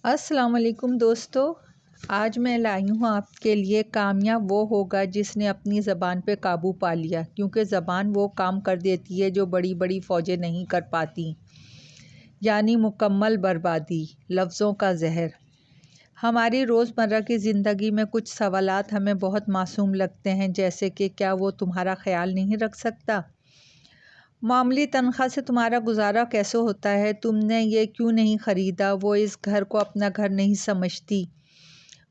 السلام علیکم دوستو، آج میں لائی ہوں آپ کے لیے کامیاب وہ ہوگا جس نے اپنی زبان پہ قابو پا لیا، کیونکہ زبان وہ کام کر دیتی ہے جو بڑی بڑی فوجیں نہیں کر پاتی، یعنی مکمل بربادی۔ لفظوں کا زہر۔ ہماری روزمرہ کی زندگی میں کچھ سوالات ہمیں بہت معصوم لگتے ہیں، جیسے کہ کیا وہ تمہارا خیال نہیں رکھ سکتا؟ معمولی تنخواہ سے تمہارا گزارا کیسے ہوتا ہے؟ تم نے یہ کیوں نہیں خریدا؟ وہ اس گھر کو اپنا گھر نہیں سمجھتی؟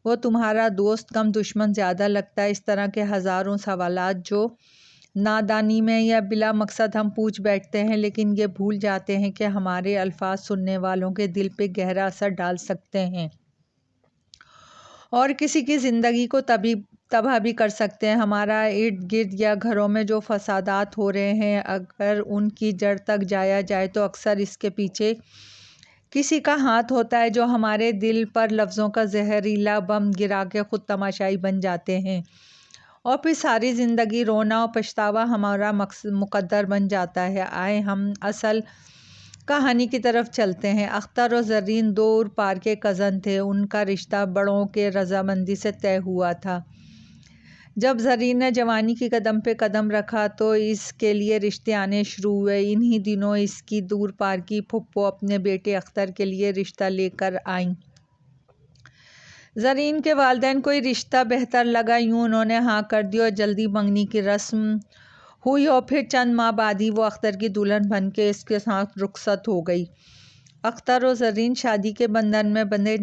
وہ تمہارا دوست کم دشمن زیادہ لگتا ہے؟ اس طرح کے ہزاروں سوالات جو نادانی میں یا بلا مقصد ہم پوچھ بیٹھتے ہیں، لیکن یہ بھول جاتے ہیں کہ ہمارے الفاظ سننے والوں کے دل پہ گہرا اثر ڈال سکتے ہیں اور کسی کی زندگی کو تباہ بھی کر سکتے ہیں۔ ہمارا ارد گرد یا گھروں میں جو فسادات ہو رہے ہیں، اگر ان کی جڑ تک جایا جائے تو اکثر اس کے پیچھے کسی کا ہاتھ ہوتا ہے جو ہمارے دل پر لفظوں کا زہریلا بم گرا کے خود تماشائی بن جاتے ہیں، اور پھر ساری زندگی رونا اور پچھتاوا ہمارا مقدر بن جاتا ہے۔ آئے ہم اصل کہانی کی طرف چلتے ہیں۔ اختر اور زرین دور پار کے کزن تھے۔ ان کا رشتہ بڑوں کے رضامندی سے طے ہوا تھا۔ جب زرین نے جوانی کی قدم پہ قدم رکھا تو اس کے لیے رشتے آنے شروع ہوئے۔ انہی دنوں اس کی دور پار کی پھپھو اپنے بیٹے اختر کے لیے رشتہ لے کر آئیں۔ زرین کے والدین کو یہ رشتہ بہتر لگا، یوں انہوں نے ہاں کر دی اور جلدی منگنی کی رسم ہوئی، اور پھر چند ماہ بعد ہی وہ اختر کی دلہن بن کے اس کے ساتھ رخصت ہو گئی۔ اختر اور زرین شادی کے بندھن میں بندھے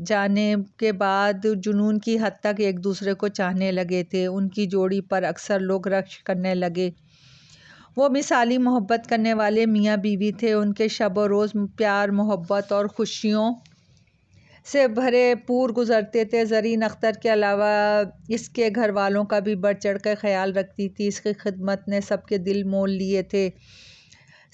جانے کے بعد جنون کی حد تک ایک دوسرے کو چاہنے لگے تھے۔ ان کی جوڑی پر اکثر لوگ رشک کرنے لگے۔ وہ مثالی محبت کرنے والے میاں بیوی تھے۔ ان کے شب و روز پیار، محبت اور خوشیوں سے بھرے پور گزرتے تھے۔ زرین اختر کے علاوہ اس کے گھر والوں کا بھی بڑھ چڑھ کر خیال رکھتی تھی۔ اس کی خدمت نے سب کے دل مول لیے تھے،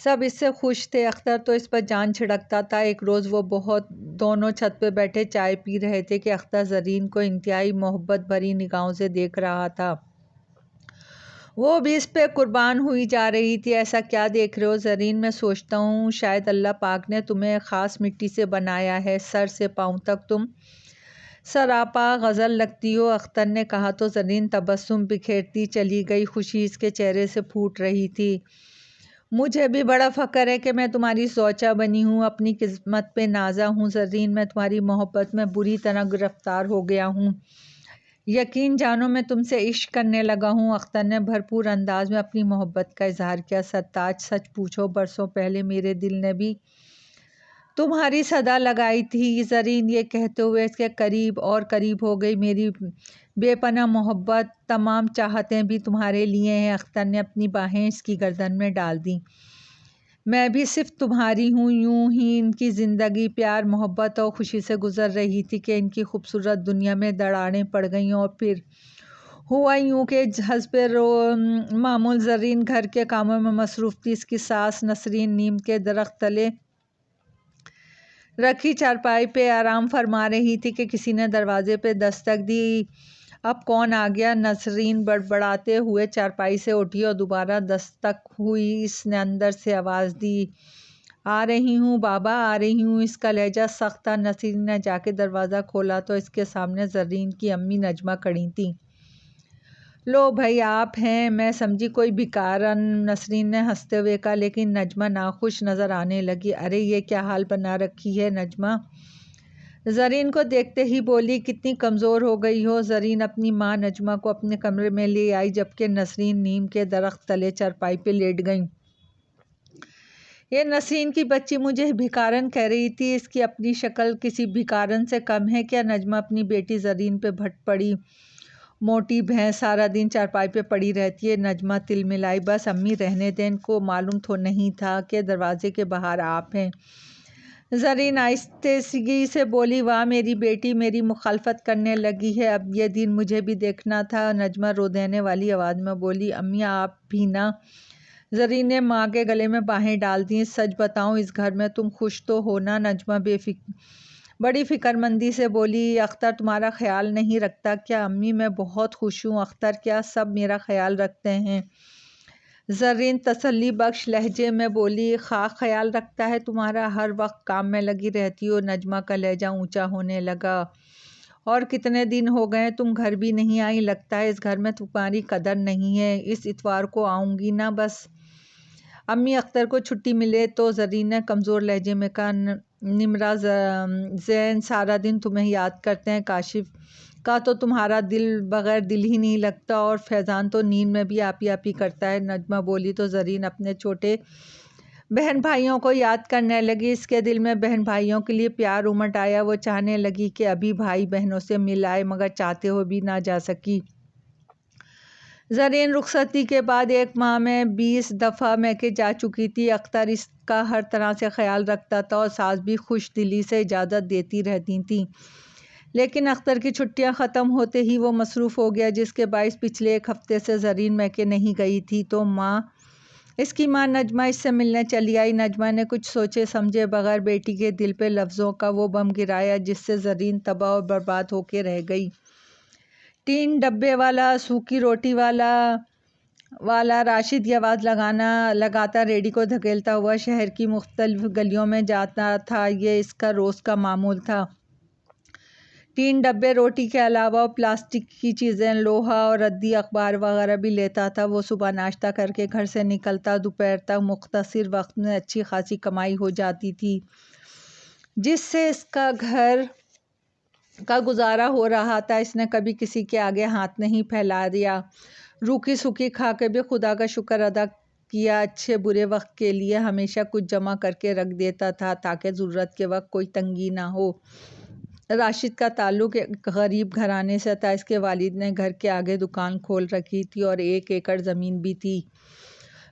سب اس سے خوش تھے۔ اختر تو اس پر جان چھڑکتا تھا۔ ایک روز وہ دونوں چھت پہ بیٹھے چائے پی رہے تھے کہ اختر زرین کو انتہائی محبت بھری نگاہوں سے دیکھ رہا تھا۔ وہ بھی اس پہ قربان ہوئی جا رہی تھی۔ ایسا کیا دیکھ رہے ہو زرین؟ میں سوچتا ہوں شاید اللہ پاک نے تمہیں خاص مٹی سے بنایا ہے، سر سے پاؤں تک تم سراپا غزل لگتی ہو۔ اختر نے کہا تو زرین تبسم بکھیرتی چلی گئی۔ خوشی اس کے چہرے سے پھوٹ رہی تھی۔ مجھے بھی بڑا فخر ہے کہ میں تمہاری زوجہ بنی ہوں، اپنی قسمت پہ نازا ہوں زرین۔ میں تمہاری محبت میں بری طرح گرفتار ہو گیا ہوں، یقین جانو میں تم سے عشق کرنے لگا ہوں۔ اختر نے بھرپور انداز میں اپنی محبت کا اظہار کیا۔ سرتاج سچ پوچھو، برسوں پہلے میرے دل نے بھی تمہاری صدا لگائی تھی۔ زرین یہ کہتے ہوئے اس کے قریب اور قریب ہو گئی۔ میری بے پناہ محبت، تمام چاہتیں بھی تمہارے لیے ہیں۔ اختر نے اپنی باہیں اس کی گردن میں ڈال دیں۔ میں بھی صرف تمہاری ہوں۔ یوں ہی ان کی زندگی پیار، محبت اور خوشی سے گزر رہی تھی کہ ان کی خوبصورت دنیا میں دراڑیں پڑ گئیں، اور پھر ہوا یوں کہ حسب معمول زرین گھر کے کاموں میں مصروف تھی۔ اس کی ساس نسرین نیم کے درخت تلے رکھی چارپائی پہ آرام فرما رہی تھی کہ کسی نے دروازے پہ دستک دی۔ اب کون آ گیا؟ نسرین بڑبڑاتے ہوئے چارپائی سے اٹھی اور دوبارہ دستک ہوئی۔ اس نے اندر سے آواز دی، آ رہی ہوں بابا، آ رہی ہوں۔ اس کا لہجہ سخت تھا۔ نسرین نے جا کے دروازہ کھولا تو اس کے سامنے زرین کی امی نجمہ کھڑی تھیں۔ لو بھائی آپ ہیں، میں سمجھی کوئی بھکارن، نسرین نے ہنستے ہوئے کہا، لیکن نجمہ ناخوش نظر آنے لگی۔ ارے یہ کیا حال بنا رکھی ہے نجمہ؟ زرین کو دیکھتے ہی بولی، کتنی کمزور ہو گئی ہو۔ زرین اپنی ماں نجمہ کو اپنے کمرے میں لے آئی، جبکہ نسرین نیم کے درخت تلے چارپائی پہ لیٹ گئیں۔ یہ نسرین کی بچی مجھے بھکارن کہہ رہی تھی، اس کی اپنی شکل کسی بھکارن سے کم ہے کیا؟ نجمہ اپنی بیٹی زرین پہ بھٹ پڑی۔ موٹی بھینس سارا دن چارپائی پہ پڑی رہتی ہے۔ نجمہ تلملائی، بس امی رہنے دیں، ان کو معلوم تو نہیں تھا کہ دروازے کے باہر آپ ہیں۔ زرین آہستگی سے بولی، واہ میری بیٹی میری مخالفت کرنے لگی ہے، اب یہ دن مجھے بھی دیکھنا تھا۔ نجمہ رو دینے والی آواز میں بولی، امی آپ بھی نہ۔ زرین نے ماں کے گلے میں باہیں ڈال دیں۔ سچ بتاؤ اس گھر میں تم خوش تو ہو نا؟ نجمہ بڑی فکر مندی سے بولی، اختر تمہارا خیال نہیں رکھتا کیا؟ امی میں بہت خوش ہوں۔ اختر کیا؟ سب میرا خیال رکھتے ہیں۔ زرین تسلی بخش لہجے میں بولی، خیال رکھتا ہے تمہارا، ہر وقت کام میں لگی رہتی ہو۔ نجمہ کا لہجہ اونچا ہونے لگا۔ اور کتنے دن ہو گئے تم گھر بھی نہیں آئی، لگتا ہے اس گھر میں تمہاری قدر نہیں ہے۔ اس اتوار کو آؤں گی نا بس۔ امی اختر کو چھٹی ملے تو زرین نے کمزور لہجے میں کہا، نمرا زین سارا دن تمہیں یاد کرتے ہیں، کاشف کا تو تمہارا دل بغیر دل ہی نہیں لگتا، اور فیضان تو نیند میں بھی آپ ہی کرتا ہے۔ نجمہ بولی تو زرین اپنے چھوٹے بہن بھائیوں کو یاد کرنے لگی۔ اس کے دل میں بہن بھائیوں کے لیے پیار امٹ آیا۔ وہ چاہنے لگی کہ ابھی بھائی بہنوں سے مل آئے، مگر چاہتے ہوئے بھی نہ جا سکی۔ زرین رخصتی کے بعد 1 ماہ میں 20 دفعہ میکے جا چکی تھی۔ اختر اس کا ہر طرح سے خیال رکھتا تھا، اور ساس بھی خوش دلی سے اجازت دیتی رہتی تھیں، لیکن اختر کی چھٹیاں ختم ہوتے ہی وہ مصروف ہو گیا، جس کے باعث پچھلے 1 ہفتے سے زرین میکے نہیں گئی تھی۔ تو اس کی ماں نجمہ اس سے ملنے چلی آئی۔ نجمہ نے کچھ سوچے سمجھے بغیر بیٹی کے دل پہ لفظوں کا وہ بم گرایا جس سے زرین تباہ و برباد ہو کے رہ گئی۔ ٹین ڈبے والا، سوکھی روٹی والا راشد یہ آواز لگاتا ریڈی کو دھکیلتا ہوا شہر کی مختلف گلیوں میں جاتا تھا۔ یہ اس کا روز کا معمول تھا۔ ٹین ڈبے روٹی کے علاوہ پلاسٹک کی چیزیں، لوہا اور ردی اخبار وغیرہ بھی لیتا تھا۔ وہ صبح ناشتہ کر کے گھر سے نکلتا، دوپہر تک مختصر وقت میں اچھی خاصی کمائی ہو جاتی تھی، جس سے اس کا گھر کا گزارا ہو رہا تھا۔ اس نے کبھی کسی کے آگے ہاتھ نہیں پھیلا دیا، روکھی سوکھی کھا کے بھی خدا کا شکر ادا کیا۔ اچھے برے وقت کے لیے ہمیشہ کچھ جمع کر کے رکھ دیتا تھا تاکہ ضرورت کے وقت کوئی تنگی نہ ہو۔ راشد کا تعلق ایک غریب گھرانے سے تھا۔ اس کے والد نے گھر کے آگے دکان کھول رکھی تھی اور 1 ایکڑ زمین بھی تھی،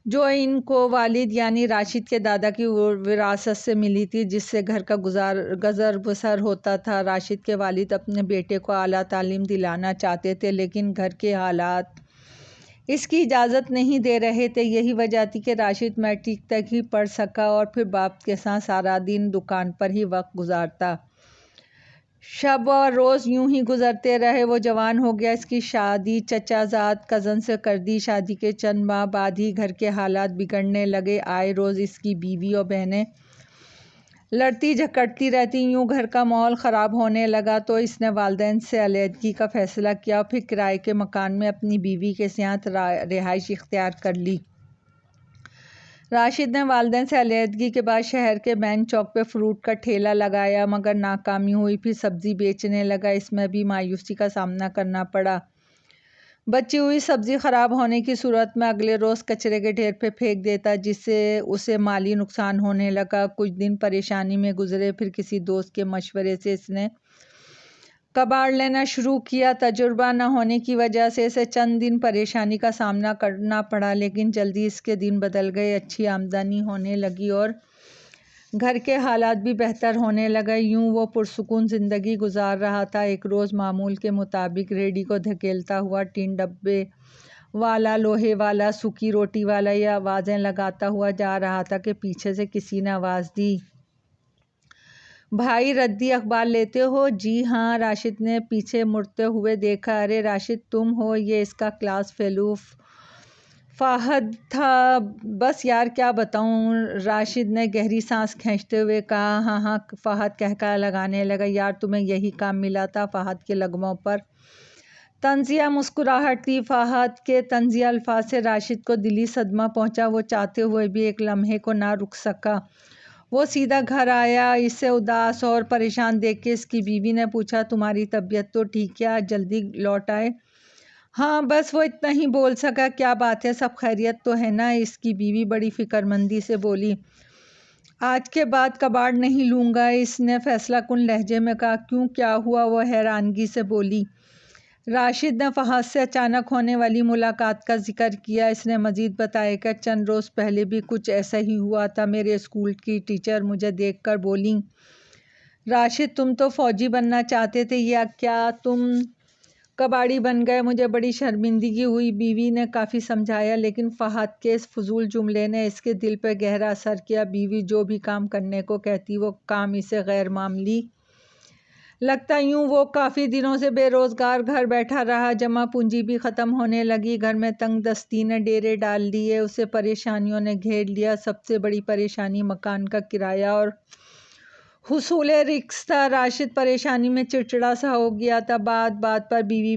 جو ان کو والد یعنی راشد کے دادا کی وراثت سے ملی تھی، جس سے گھر کا گزر بسر ہوتا تھا۔ راشد کے والد اپنے بیٹے کو اعلیٰ تعلیم دلانا چاہتے تھے، لیکن گھر کے حالات اس کی اجازت نہیں دے رہے تھے۔ یہی وجہ تھی کہ راشد میٹرک تک ہی پڑھ سکا اور پھر باپ کے ساتھ سارا دن دکان پر ہی وقت گزارتا۔ شب اور روز یوں ہی گزرتے رہے۔ وہ جوان ہو گیا۔ اس کی شادی چچا زاد کزن سے کر دی۔ شادی کے چند ماہ بعد ہی گھر کے حالات بگڑنے لگے۔ آئے روز اس کی بیوی اور بہنیں لڑتی جھگڑتی رہتی۔ یوں گھر کا ماحول خراب ہونے لگا تو اس نے والدین سے علیحدگی کا فیصلہ کیا اور پھر کرائے کے مکان میں اپنی بیوی کے ساتھ رہائش اختیار کر لی۔ راشد نے والدین سے علیحدگی کے بعد شہر کے مین چوک پہ فروٹ کا ٹھیلا لگایا، مگر ناکامی ہوئی۔ پھر سبزی بیچنے لگا، اس میں بھی مایوسی کا سامنا کرنا پڑا۔ بچی ہوئی سبزی خراب ہونے کی صورت میں اگلے روز کچرے کے ڈھیر پہ پھینک دیتا، جس سے اسے مالی نقصان ہونے لگا۔ کچھ دن پریشانی میں گزرے، پھر کسی دوست کے مشورے سے اس نے کباڑ لینا شروع کیا۔ تجربہ نہ ہونے کی وجہ سے اسے چند دن پریشانی کا سامنا کرنا پڑا، لیکن جلدی اس کے دن بدل گئے۔ اچھی آمدنی ہونے لگی اور گھر کے حالات بھی بہتر ہونے لگے۔ یوں وہ پرسکون زندگی گزار رہا تھا۔ ایک روز معمول کے مطابق ریڈی کو دھکیلتا ہوا ٹین ڈبے والا، لوہے والا، سوکھی روٹی والا یہ آوازیں لگاتا ہوا جا رہا تھا کہ پیچھے سے کسی نے آواز دی، بھائی ردی اخبار لیتے ہو؟ جی ہاں۔ راشد نے پیچھے مڑتے ہوئے دیکھا۔ ارے راشد تم ہو؟ یہ اس کا کلاس فیلو فہد تھا۔ بس یار کیا بتاؤں، راشد نے گہری سانس کھینچتے ہوئے کہا۔ ہاں ہاں، فہد کہکہا لگانے لگا۔ یار تمہیں یہی کام ملا تھا؟ فہد کے لبوں پر طنزیہ مسکراہٹ تھی۔ فہد کے طنزیہ الفاظ سے راشد کو دلی صدمہ پہنچا۔ وہ چاہتے ہوئے بھی ایک لمحے کو نہ رک سکا۔ وہ سیدھا گھر آیا۔ اسے اداس اور پریشان دیکھ کے اس کی بیوی نے پوچھا، تمہاری طبیعت تو ٹھیک ہے؟ آج جلدی لوٹ آئے؟ ہاں بس وہ اتنا ہی بول سکا۔ کیا بات ہے، سب خیریت تو ہے نا؟ اس کی بیوی بڑی فکر مندی سے بولی۔ آج کے بعد کباڑ نہیں لوں گا، اس نے فیصلہ کن لہجے میں کہا۔ کیوں، کیا ہوا؟ وہ حیرانگی سے بولی۔ راشد نے فہد سے اچانک ہونے والی ملاقات کا ذکر کیا۔ اس نے مزید بتایا کہ چند روز پہلے بھی کچھ ایسا ہی ہوا تھا۔ میرے اسکول کی ٹیچر مجھے دیکھ کر بولیں، راشد تم تو فوجی بننا چاہتے تھے، یا کیا تم کباڑی بن گئے؟ مجھے بڑی شرمندگی ہوئی۔ بیوی نے کافی سمجھایا، لیکن فہد کے اس فضول جملے نے اس کے دل پہ گہرا اثر کیا۔ بیوی جو بھی کام کرنے کو کہتی وہ کام اسے غیر معمولی لگتا یوں وہ کافی دنوں سے بے روزگار گھر بیٹھا رہا، جمع پونجی بھی ختم ہونے لگی، گھر میں تنگ دستی نے ڈیرے ڈال دیے، اسے پریشانیوں نے گھیر لیا۔ سب سے بڑی پریشانی مکان کا کرایہ اور حصول رزق تھا۔ راشد پریشانی میں چڑچڑا سا ہو گیا تھا، بات بات پر بیوی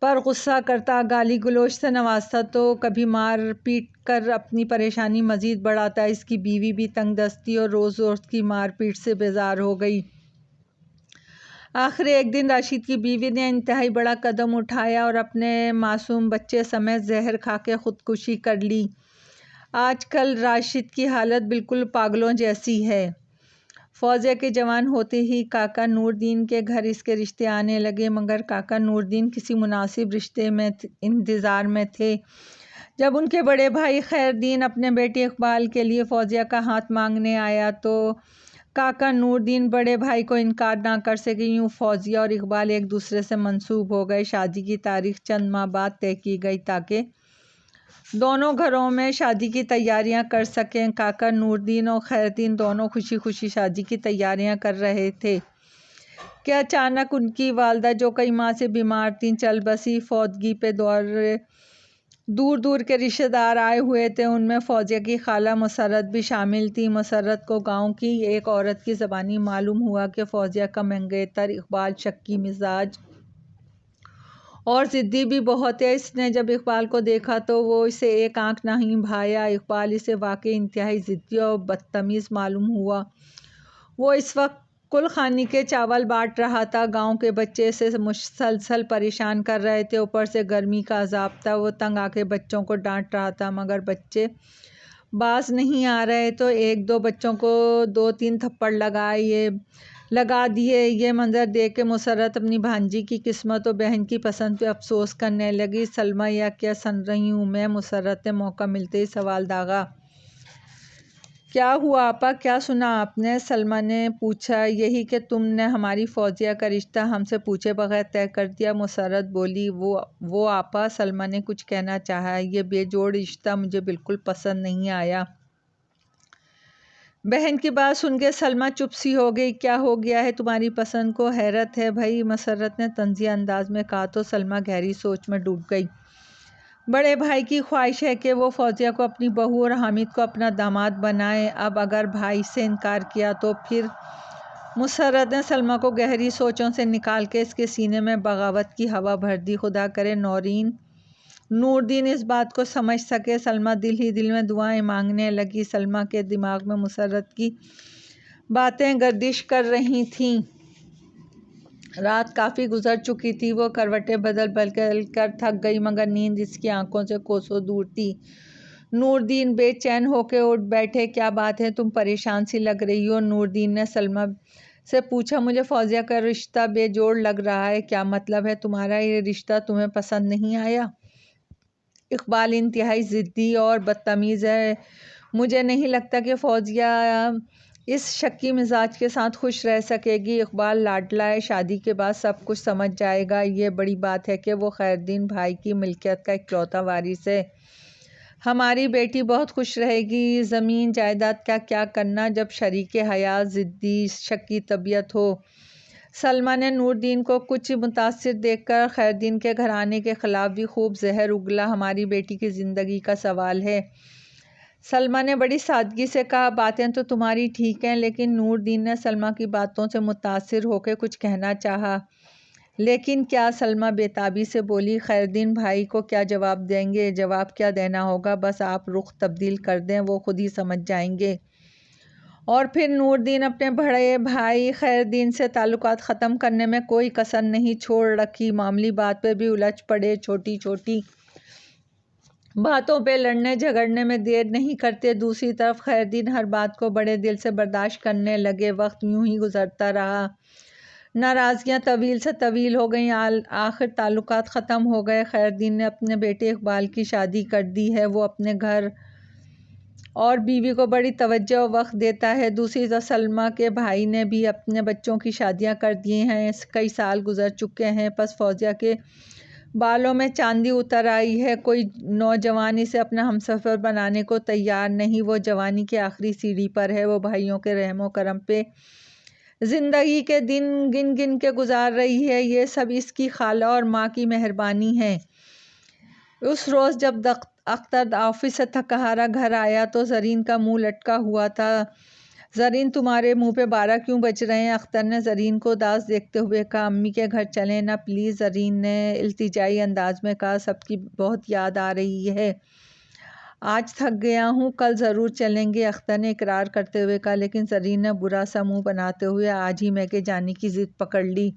پر غصہ کرتا، گالی گلوچ سے نوازتا تو کبھی مار پیٹ کر اپنی پریشانی مزید بڑھاتا۔ اس کی بیوی بھی تنگ دستی اور روز روز کی مار پیٹ سے بیزار ہو گئی۔ آخر ایک دن راشد کی بیوی نے انتہائی بڑا قدم اٹھایا اور اپنے معصوم بچے سمیت زہر کھا کے خودکشی کر لی۔ آج کل راشد کی حالت بالکل پاگلوں جیسی ہے۔ فوزیہ کے جوان ہوتے ہی کاکا نور الدین کے گھر اس کے رشتے آنے لگے، مگر کاکا نور الدین کسی مناسب رشتے میں انتظار میں تھے۔ جب ان کے بڑے بھائی خیر الدین اپنے بیٹے اقبال کے لیے فوزیہ کا ہاتھ مانگنے آیا تو کاکا نور الدین بڑے بھائی کو انکار نہ کر سکے۔ یوں فوزیہ اور اقبال ایک دوسرے سے منسوب ہو گئے۔ شادی کی تاریخ چند ماہ بعد طے کی گئی تاکہ دونوں گھروں میں شادی کی تیاریاں کر سکیں۔ کاکا نور الدین اور خیر الدین دونوں خوشی خوشی شادی کی تیاریاں کر رہے تھے کہ اچانک ان کی والدہ جو کئی ماہ سے بیمار تھیں چل بسیں۔ فوتگی پہ دور دور کے رشتے دار آئے ہوئے تھے، ان میں فوزیہ کی خالہ مسرت بھی شامل تھی۔ مسرت کو گاؤں کی ایک عورت کی زبانی معلوم ہوا کہ فوزیہ کا منگیتر اقبال شکی مزاج اور ضدی بھی بہت ہے۔ اس نے جب اقبال کو دیکھا تو وہ اسے ایک آنکھ نہیں بھایا۔ اقبال اسے واقعی انتہائی ضدی اور بدتمیز معلوم ہوا۔ وہ اس وقت کل خانی کے چاول بانٹ رہا تھا، گاؤں کے بچے اسے مسلسل پریشان کر رہے تھے، اوپر سے گرمی کا عذاب تھا۔ وہ تنگ آ کے بچوں کو ڈانٹ رہا تھا مگر بچے باز نہیں آ رہے تو ایک دو بچوں کو 2-3 تھپڑ لگا دیے۔ یہ منظر دیکھ کے مسرت اپنی بھانجی کی قسمت اور بہن کی پسند پہ افسوس کرنے لگی۔ سلمیٰ یہ کیا سن رہی ہوں میں؟ مسرت نے موقع ملتے ہی سوال داغا۔ کیا ہوا آپا، کیا سنا آپ نے؟ سلمیٰ نے پوچھا۔ یہی کہ تم نے ہماری فوزیہ کا رشتہ ہم سے پوچھے بغیر طے کر دیا، مسرت بولی۔ وہ آپا، سلمیٰ نے کچھ کہنا چاہا، یہ بے جوڑ رشتہ مجھے بالکل پسند نہیں آیا۔ بہن کی بات سن کے سلمیٰ چپ سی ہو گئی۔ کیا ہو گیا ہے تمہاری پسند کو؟ حیرت ہے بھئی، مسرت نے طنزیہ انداز میں کہا تو سلمیٰ گہری سوچ میں ڈوب گئی۔ بڑے بھائی کی خواہش ہے کہ وہ فوزیہ کو اپنی بہو اور حامد کو اپنا داماد بنائیں، اب اگر بھائی سے انکار کیا تو پھر؟ مسرت نے سلمیٰ کو گہری سوچوں سے نکال کے اس کے سینے میں بغاوت کی ہوا بھر دی۔ خدا کرے نور الدین اس بات کو سمجھ سکے۔ سلمیٰ دل ہی دل میں دعائیں مانگنے لگی۔ سلمیٰ کے دماغ میں مسرت کی باتیں گردش کر رہی تھیں۔ رات کافی گزر چکی تھی، وہ کروٹیں بدل بدل کر تھک گئی مگر نیند اس کی آنکھوں سے کوسوں دور تھی۔ نور الدین بے چین ہو کے اٹھ بیٹھے۔ کیا بات ہے، تم پریشان سی لگ رہی ہو؟ نور الدین نے سلمیٰ سے پوچھا۔ مجھے فوزیہ کا رشتہ بے جوڑ لگ رہا ہے۔ کیا مطلب ہے تمہارا؟ یہ رشتہ تمہیں پسند نہیں آیا؟ اقبال انتہائی ضدی اور بدتمیز ہے، مجھے نہیں لگتا کہ فوزیہ اس شکی مزاج کے ساتھ خوش رہ سکے گی۔ اقبال لاڈلا ہے، شادی کے بعد سب کچھ سمجھ جائے گا۔ یہ بڑی بات ہے کہ وہ خیر الدین بھائی کی ملکیت کا اکلوتا وارث ہے۔ ہماری بیٹی بہت خوش رہے گی۔ زمین جائیداد کا کیا کرنا جب شریک حیات ضدی شکی طبیعت ہو؟ سلمیٰ نے نور الدین کو کچھ متاثر دیکھ کر خیر الدین کے گھرانے کے خلاف بھی خوب زہر اگلا۔ ہماری بیٹی کی زندگی کا سوال ہے۔ سلمیٰ نے بڑی سادگی سے کہا۔ باتیں تو تمہاری ٹھیک ہیں، لیکن نور الدین نے سلمیٰ کی باتوں سے متاثر ہو کے کچھ کہنا چاہا۔ لیکن کیا؟ سلمیٰ بے تابی سے بولی۔ خیر الدین بھائی کو کیا جواب دیں گے؟ جواب کیا دینا ہوگا، بس آپ رخ تبدیل کر دیں، وہ خود ہی سمجھ جائیں گے۔ اور پھر نور الدین اپنے بڑے بھائی خیر الدین سے تعلقات ختم کرنے میں کوئی کسر نہیں چھوڑ رکھی، معمولی بات پہ بھی الجھ پڑے، چھوٹی چھوٹی باتوں پہ لڑنے جھگڑنے میں دیر نہیں کرتے۔ دوسری طرف خیر الدین ہر بات کو بڑے دل سے برداشت کرنے لگے۔ وقت یوں ہی گزرتا رہا، ناراضگیاں طویل سے طویل ہو گئیں، آخر تعلقات ختم ہو گئے۔ خیر الدین نے اپنے بیٹے اقبال کی شادی کر دی ہے، وہ اپنے گھر اور بیوی کو بڑی توجہ اور وقت دیتا ہے۔ دوسری طرف سلمیٰ کے بھائی نے بھی اپنے بچوں کی شادیاں کر دی ہیں، کئی سال گزر چکے ہیں، بس فوزیہ کے بالوں میں چاندی اتر آئی ہے۔ کوئی نوجوان اسے اپنا ہمسفر بنانے کو تیار نہیں، وہ جوانی کی آخری سیڑھی پر ہے، وہ بھائیوں کے رحم و کرم پہ زندگی کے دن گن گن کے گزار رہی ہے، یہ سب اس کی خالہ اور ماں کی مہربانی ہے۔ اس روز جب اختر آفس سے تھکا ہارا گھر آیا تو زرین کا منہ لٹکا ہوا تھا۔ زرین تمہارے منہ پہ 12 کیوں بج رہے ہیں؟ اختر نے زرین کو اداس دیکھتے ہوئے کہا۔ امی کے گھر چلیں نا پلیز، زرین نے التجائی انداز میں کہا۔ سب کی بہت یاد آ رہی ہے۔ آج تھک گیا ہوں، کل ضرور چلیں گے، اختر نے اقرار کرتے ہوئے کہا، لیکن زرین نے برا سا منہ بناتے ہوئے آج ہی میکے جانے کی ضد پکڑ لی۔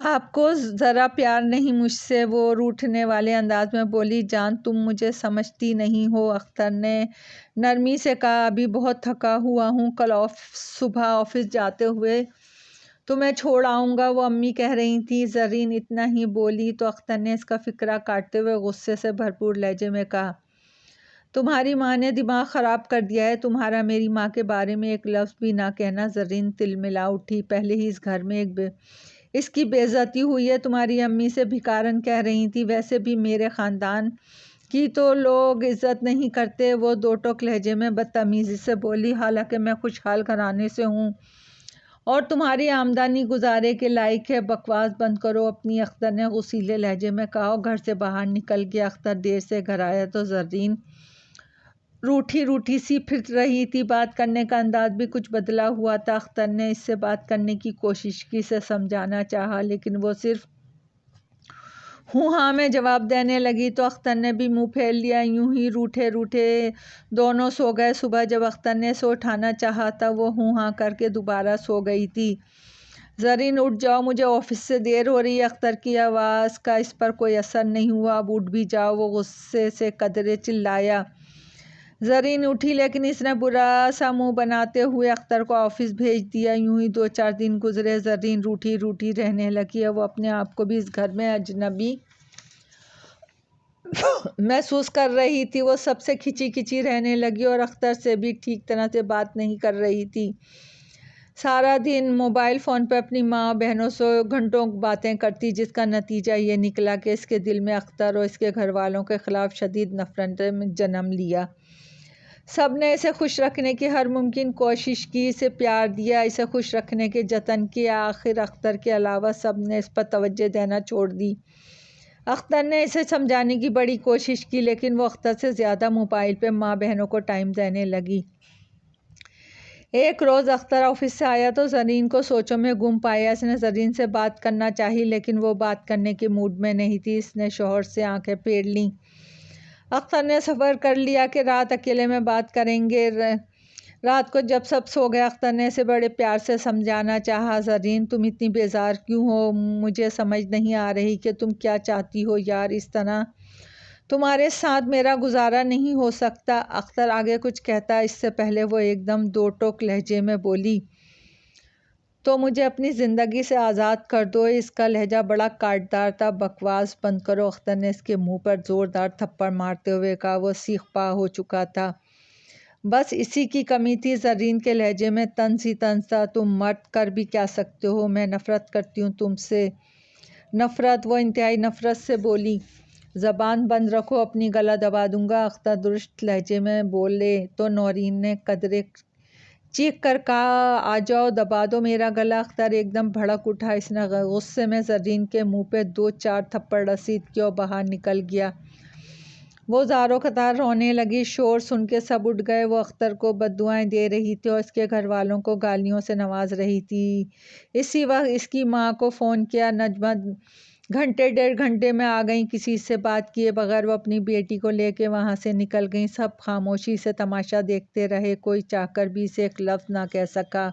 آپ کو ذرا پیار نہیں مجھ سے؟ وہ روٹھنے والے انداز میں بولی۔ جان تم مجھے سمجھتی نہیں ہو، اختر نے نرمی سے کہا۔ ابھی بہت تھکا ہوا ہوں، کل صبح آفس جاتے ہوئے تمہیں چھوڑ آؤں گا، وہ امی کہہ رہی تھیں۔ زرین اتنا ہی بولی تو اختر نے اس کا فقرہ کاٹتے ہوئے غصے سے بھرپور لہجے میں کہا، تمہاری ماں نے دماغ خراب کر دیا ہے، تمہارا میری ماں کے بارے میں ایک لفظ بھی نہ کہنا۔ زرین تلملا اٹھی۔ پہلے ہی اس گھر میں اس کی بے عزتی ہوئی ہے، تمہاری امی سے بھکارن کہہ رہی تھی، ویسے بھی میرے خاندان کی تو لوگ عزت نہیں کرتے۔ وہ دو ٹوک لہجے میں بدتمیزی سے بولی۔ حالانکہ میں خوشحال گھرانے سے ہوں اور تمہاری آمدنی گزارے کے لائق ہے۔ بکواس بند کرو اپنی، اختر نے غصیلے لہجے میں کہا اور گھر سے باہر نکل گیا۔ اختر دیر سے گھر آیا تو زرین روٹھی سی پھر رہی تھی، بات کرنے کا انداز بھی کچھ بدلا ہوا تھا۔ اختر نے اس سے بات کرنے کی کوشش کی، اسے سمجھانا چاہا، لیکن وہ صرف ہوں ہاں میں جواب دینے لگی تو اختر نے بھی منہ پھیر لیا۔ یوں ہی روٹھے دونوں سو گئے۔ صبح جب اختر نے اسے اٹھانا چاہا تھا وہ ہوں ہاں کر کے دوبارہ سو گئی تھی۔ زرین اٹھ جاؤ، مجھے آفس سے دیر ہو رہی ہے۔ اختر کی آواز کا اس پر کوئی اثر نہیں ہوا۔ اب اٹھ بھی جاؤ، وہ غصے سے قدرے چلایا۔ زرین اٹھی لیکن اس نے برا سا منہ بناتے ہوئے اختر کو آفس بھیج دیا۔ یوں ہی 2-4 دن گزرے۔ زرین روٹھی رہنے لگی۔ وہ اپنے آپ کو بھی اس گھر میں اجنبی محسوس کر رہی تھی۔ وہ سب سے کھچی رہنے لگی اور اختر سے بھی ٹھیک طرح سے بات نہیں کر رہی تھی۔ سارا دن موبائل فون پہ اپنی ماں اور بہنوں سے گھنٹوں باتیں کرتی، جس کا نتیجہ یہ نکلا کہ اس کے دل میں اختر اور اس کے گھر والوں کے خلاف شدید نفرت نے جنم لیا۔ سب نے اسے خوش رکھنے کی ہر ممکن کوشش کی، اسے پیار دیا، اسے خوش رکھنے کے جتن کیے، آخر اختر کے علاوہ سب نے اس پر توجہ دینا چھوڑ دی۔ اختر نے اسے سمجھانے کی بڑی کوشش کی، لیکن وہ اختر سے زیادہ موبائل پہ ماں بہنوں کو ٹائم دینے لگی۔ ایک روز اختر آفس سے آیا تو زرین کو سوچوں میں گم پایا۔ اس نے زرین سے بات کرنا چاہی لیکن وہ بات کرنے کے موڈ میں نہیں تھی۔ اس نے شوہر سے آنکھیں پھیر لیں۔ اختر نے صبر کر لیا کہ رات اکیلے میں بات کریں گے۔ رات کو جب سب سو گئے اختر نے اسے بڑے پیار سے سمجھانا چاہا، زرین تم اتنی بیزار کیوں ہو؟ مجھے سمجھ نہیں آ رہی کہ تم کیا چاہتی ہو یار، اس طرح تمہارے ساتھ میرا گزارا نہیں ہو سکتا۔ اختر آگے کچھ کہتا اس سے پہلے وہ ایک دم 2 ٹوک لہجے میں بولی، تو مجھے اپنی زندگی سے آزاد کر دو۔ اس کا لہجہ بڑا کاٹدار تھا۔ بکواس بند کرو، اختر نے اس کے منہ پر زوردار تھپڑ مارتے ہوئے کہا۔ وہ سیخ پا ہو چکا تھا، بس اسی کی کمی تھی۔ زرین کے لہجے میں طنز ہی طنز تھا۔ تم مرد کر بھی کیا سکتے ہو؟ میں نفرت کرتی ہوں تم سے۔ نفرت؟ وہ انتہائی نفرت سے بولی۔ زبان بند رکھو، اپنی گلا دبا دوں گا۔ اختر درست لہجے میں بولے تو نورین نے قدرے چیخ کر کہا، آ جاؤ دبا دو میرا گلا۔ اختر ایک دم بھڑک اٹھا۔ اس نے غصے میں زرین کے منہ پہ 2-4 تھپڑ رسید کیے اور باہر نکل گیا۔ وہ زاروں قطار رونے لگی۔ شور سن کے سب اٹھ گئے۔ وہ اختر کو بددعائیں دے رہی تھی اور اس کے گھر والوں کو گالیوں سے نواز رہی تھی۔ اسی وقت اس کی ماں کو فون کیا۔ نجمہ 1-1.5 گھنٹے میں آ گئیں۔ کسی سے بات کیے بغیر وہ اپنی بیٹی کو لے کے وہاں سے نکل گئیں۔ سب خاموشی سے تماشا دیکھتے رہے۔ کوئی چاہ کر بھی اسے ایک لفظ نہ کہہ سکا،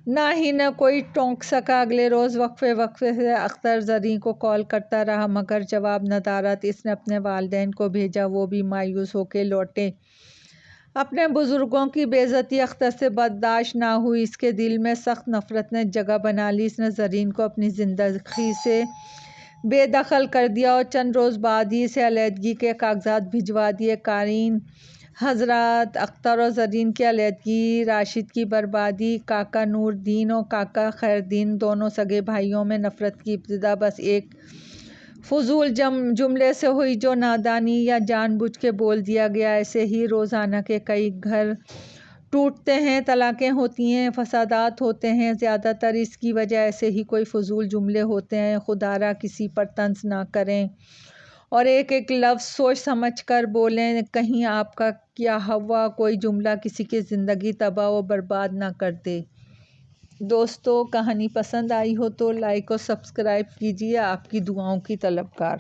نہ کوئی ٹوک سکا۔ اگلے روز وقفے سے اختر زرین کو کال کرتا رہا مگر جواب ندارد۔ اس نے اپنے والدین کو بھیجا، وہ بھی مایوس ہو کے لوٹے۔ اپنے بزرگوں کی بے عزتی اختر سے برداشت نہ ہوئی۔ اس کے دل میں سخت نفرت نے جگہ بنا لی۔ اس نے زرین کو اپنی زندگی سے بے دخل کر دیا اور چند روز بعد ہی اسے علیحدگی کے کاغذات بھجوا دیے۔ قارئین حضرات، اختر اور زرین کی علیحدگی، راشد کی بربادی، کاکا نور الدین اور کاکا خیر الدین دونوں سگے بھائیوں میں نفرت کی ابتدا بس ایک فضول جملے سے ہوئی جو نادانی یا جان بوجھ کے بول دیا گیا۔ ایسے ہی روزانہ کے کئی گھر ٹوٹتے ہیں، طلاقیں ہوتی ہیں، فسادات ہوتے ہیں، زیادہ تر اس کی وجہ ایسے ہی کوئی فضول جملے ہوتے ہیں۔ خدا را کسی پر طنز نہ کریں اور ایک ایک لفظ سوچ سمجھ کر بولیں، کہیں آپ کا کیا ہوا کوئی جملہ کسی کی زندگی تباہ و برباد نہ کر دے۔ دوستو، کہانی پسند آئی ہو تو لائک اور سبسکرائب کیجیے۔ آپ کی دعاؤں کی طلبگار۔